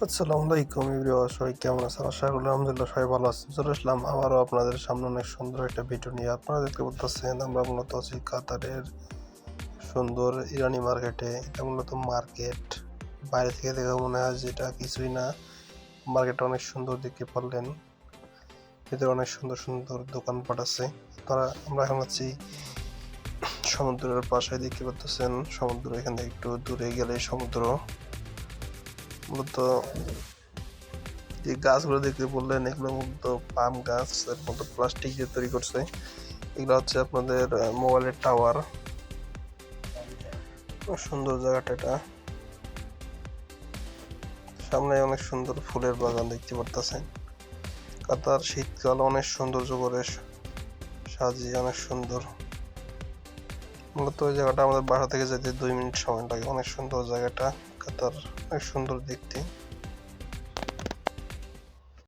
আসসালামু আলাইকুম এভরিওয়ান, সবাই কেমন আছেন? আশা করি আলহামদুলিল্লাহ সবাই ভালো আছেন। চলে আসলাম আবারও আপনাদের সামনে অনেক সুন্দর একটা ভিডিও নিয়ে। আপনারা দেখতে পাচ্ছেন আমরা মূলত আছি কাতারের সুন্দর ইরানি মার্কেটে। এটা মূলত মার্কেট, বাইরে থেকে দেখে মনে হয় যে এটা কিছুই না। মার্কেটটা অনেক সুন্দর, দেখতে পারলেন ভিতরে অনেক সুন্দর সুন্দর দোকানপাট আছে। আমরা এখন আছি সমুদ্রের পাশে, দেখতে পাচ্ছেন সমুদ্র। এখান থেকে একটু দূরে গেলে সমুদ্র। মূলত যে গাছগুলো দেখতে বললেন, এগুলো মূলত পাম গাছ, এর মতো প্লাস্টিক দিয়ে তৈরি করছে। এগুলো হচ্ছে আপনাদের মোবাইলের টাওয়ার। সুন্দর জায়গাটা এটা। সামনে অনেক সুন্দর ফুলের বাগান দেখতে পারতেছেন। কাতার শীতকাল অনেক সৌন্দর্য করে সাজিয়ে, অনেক সুন্দর। মূলত ওই জায়গাটা আমাদের বাসা থেকে যেতে 2 মিনিট সময় লাগে। অনেক সুন্দর জায়গাটা, কাতার অনেক সুন্দর দেখতে।